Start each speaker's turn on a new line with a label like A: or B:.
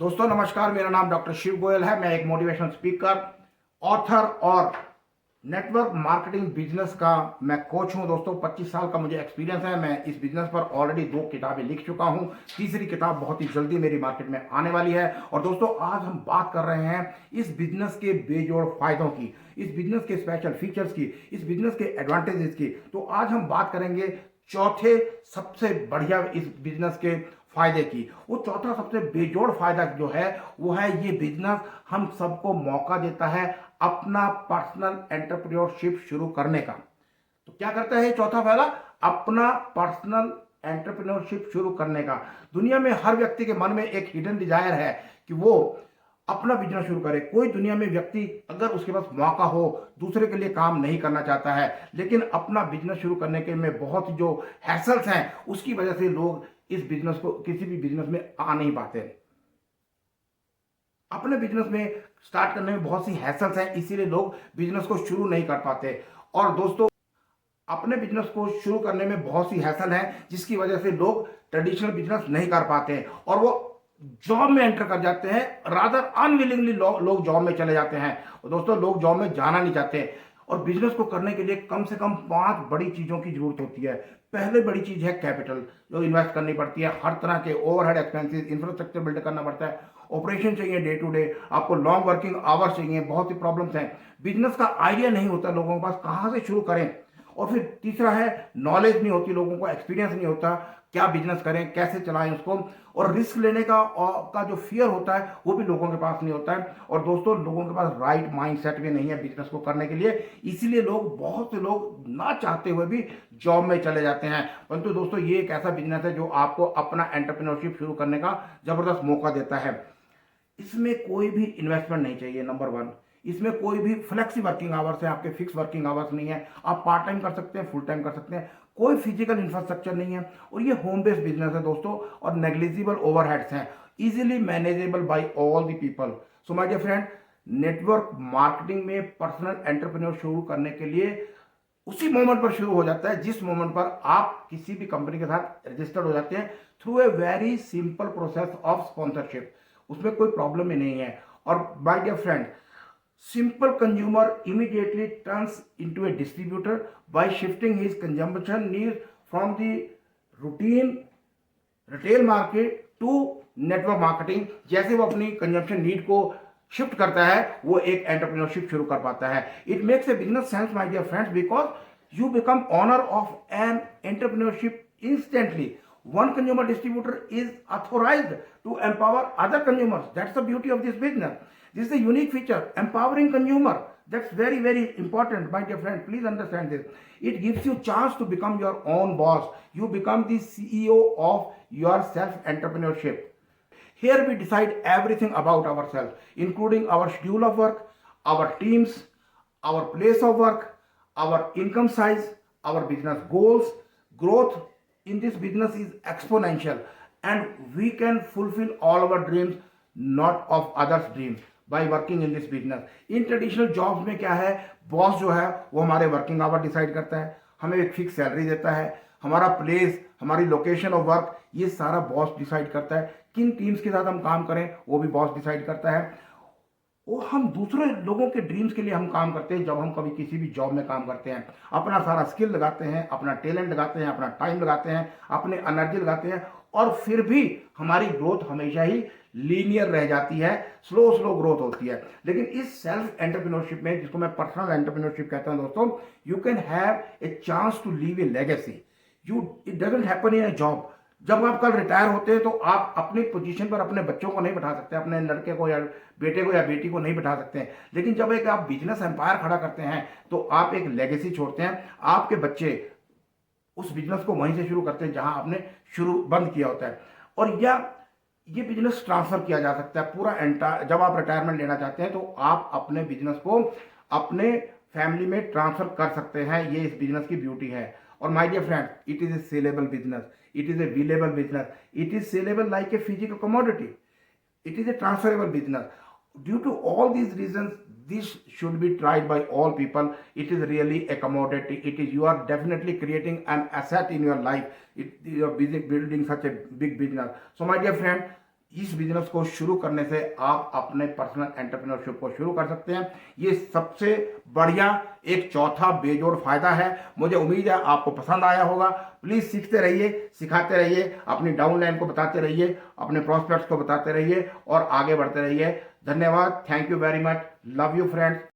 A: दोस्तों नमस्कार, मेरा नाम डॉक्टर शिव गोयल है। मैं एक मोटिवेशनल स्पीकर, ऑथर और नेटवर्क मार्केटिंग बिजनेस का मैं कोच हूं। दोस्तों 25 साल का मुझे एक्सपीरियंस है। मैं इस बिजनेस पर ऑलरेडी 2 किताबें लिख चुका हूं। तीसरी किताब बहुत ही जल्दी मेरी मार्केट में आने वाली है। और दोस्तों आज हम बात कर रहे हैं इस बिजनेस के बेजोड़ फायदों की, इस बिजनेस के स्पेशल फीचर्स की, इस बिजनेस के एडवांटेजेस की। तो आज हम बात करेंगे चौथे सबसे बढ़िया इस बिजनेस के फायदे की। वो चौथा सबसे बेजोड़ फायदा जो है वो है ये बिजनेस हम सबको मौका देता है अपना पर्सनल एंटरप्रेन्योरशिप शुरू करने का। तो क्या करता है चौथा फायदा? अपना पर्सनल एंटरप्रेन्योरशिप शुरू करने का। दुनिया में हर व्यक्ति के मन में एक हिडन डिजायर है कि वो अपना बिजनेस शुरू करे। कोई दुनिया में व्यक्ति अगर उसके पास मौका हो दूसरे के लिए काम नहीं करना चाहता है, लेकिन अपना बिजनेस शुरू करने के में बहुत जो हैसल्स हैं उसकी वजह से लोग इस बिजनेस को किसी भी बिजनेस में आ नहीं पाते। अपने बिजनेस में स्टार्ट करने में बहुत सी हैसल्स हैं, इसीलिए लोग बिजनेस को शुरू नहीं कर पाते। और दोस्तों अपने बिजनेस को शुरू करने में बहुत सी हैसल है जिसकी वजह से लोग ट्रेडिशनल बिजनेस नहीं कर पाते हैं और वो जॉब में एंटर कर जाते हैं। रादर अनविलिंगली लोग जॉब में चले जाते हैं। और दोस्तों लोग जॉब में जाना नहीं चाहते। और बिजनेस को करने के लिए कम से कम 5 बड़ी चीजों की जरूरत होती है। पहले बड़ी चीज है कैपिटल, जो इन्वेस्ट करनी पड़ती है। हर तरह के ओवरहेड एक्सपेंसेस, इंफ्रास्ट्रक्चर बिल्ड करना पड़ता है। ऑपरेशन चाहिए डे टू डे, आपको लॉन्ग वर्किंग आवर्स चाहिए। बहुत सी प्रॉब्लम्स हैं। बिजनेस का आइडिया नहीं होता लोगों के पास, कहां से शुरू करें। और फिर तीसरा है नॉलेज नहीं होती लोगों को, एक्सपीरियंस नहीं होता क्या बिजनेस करें, कैसे चलाएं उसको। और रिस्क लेने का जो फियर होता है वो भी लोगों के पास नहीं होता है। और दोस्तों लोगों के पास राइट माइंडसेट भी नहीं है बिजनेस को करने के लिए। इसीलिए बहुत से लोग ना चाहते हुए भी जॉब में चले जाते हैं। परंतु दोस्तों ये एक ऐसा बिजनेस है जो आपको अपना एंटरप्रेन्योरशिप शुरू करने का जबरदस्त मौका देता है। इसमें कोई भी इन्वेस्टमेंट नहीं चाहिए, नंबर 1। इसमें कोई भी फ्लेक्सी वर्किंग आवर्स है, आपके फिक्स वर्किंग आवर्स नहीं है। आप पार्ट टाइम कर सकते हैं, फुल टाइम कर सकते हैं। कोई फिजिकल इंफ्रास्ट्रक्चर नहीं है। और ये होम बेस्ड बिजनेस है दोस्तों। और नेग्लिजिबल ओवरहेड्स हैं, easily manageable by all the people. So my dear friend, network marketing में पर्सनल एंटरप्रेन्योर शुरू करने के लिए उसी मोमेंट पर शुरू हो जाता है जिस मोमेंट पर आप किसी भी कंपनी के साथ रजिस्टर्ड हो जाते हैं through a very simple process of sponsorship. उसमें कोई प्रॉब्लम ही नहीं है। और my dear friend, simple consumer immediately turns into a distributor by shifting his consumption needs from the routine retail market to network marketing। जैसे वो अपनी consumption need को शिफ्ट करता है वो एक एंटरप्रेन्योरशिप शुरू कर पाता है। It makes a business sense my dear friends because you become owner of an entrepreneurship instantly। One consumer distributor is authorized to empower other consumers. That's the beauty of this business. This is a unique feature, empowering consumer. That's very, very important, my dear friend. Please understand this. It gives you chance to become your own boss. You become the CEO of your self-entrepreneurship. Here we decide everything about ourselves, including our schedule of work, our teams, our place of work, our income size, our business goals. Growth in this business is exponential and we can fulfill all our dreams, not of others dreams, by working in this business। In traditional jobs में क्या है, boss जो है वो हमारे working hour decide करता है, हमें एक फिक्स सैलरी देता है, हमारा प्लेस, हमारी लोकेशन ऑफ वर्क ये सारा बॉस डिसाइड करता है। किन टीम्स के साथ हम काम करें वो भी बॉस डिसाइड करता है। वो हम दूसरे लोगों के ड्रीम्स के लिए हम काम करते हैं। जब हम कभी किसी भी जॉब में काम करते हैं अपना सारा स्किल लगाते हैं, अपना टैलेंट लगाते हैं, अपना टाइम लगाते हैं, अपने एनर्जी लगाते हैं और फिर भी हमारी ग्रोथ हमेशा ही लीनियर रह जाती है, स्लो ग्रोथ होती है। लेकिन इस सेल्फ एंटरप्रेन्योरशिप में, जिसको मैं पर्सनल एंटरप्रेन्योरशिप कहता हूं दोस्तों, you can have a chance to leave a legacy. It doesn't happen in a job. जब आप कल रिटायर होते हैं तो आप अपनी पोजीशन पर अपने बच्चों को नहीं बैठा सकते, अपने लड़के को या बेटे को या बेटी को नहीं बैठा सकते हैं। लेकिन जब एक आप बिजनेस एम्पायर खड़ा करते हैं तो आप एक लेगेसी छोड़ते हैं। आपके बच्चे उस बिजनेस को वहीं से शुरू करते हैं जहां आपने शुरू बंद किया होता है। और या ये बिजनेस ट्रांसफर किया जा सकता है पूरा जब आप रिटायरमेंट लेना चाहते हैं तो आप अपने बिजनेस को अपने फैमिली में ट्रांसफर कर सकते हैं। ये इस बिजनेस की ब्यूटी है। और my dear friend, it is a saleable business, it is a billable business, it is sellable like a physical commodity, it is a transferable business. Due to all these reasons this should be tried by all people. It is really a commodity. It is, you are definitely creating an asset in your life. You are busy building such a big business. So my dear friend, इस business को शुरू करने से आप अपने personal entrepreneurship को शुरू कर सकते हैं। ये सबसे बढ़िया एक चौथा बेजोड़ फायदा है। मुझे उम्मीद है आपको पसंद आया होगा। प्लीज सीखते रहिए, सिखाते रहिए, अपनी डाउनलाइन को बताते रहिए, अपने प्रॉस्पेक्ट्स को बताते रहिए और आगे बढ़ते रहिए। धन्यवाद। Thank you very much. Love you friends.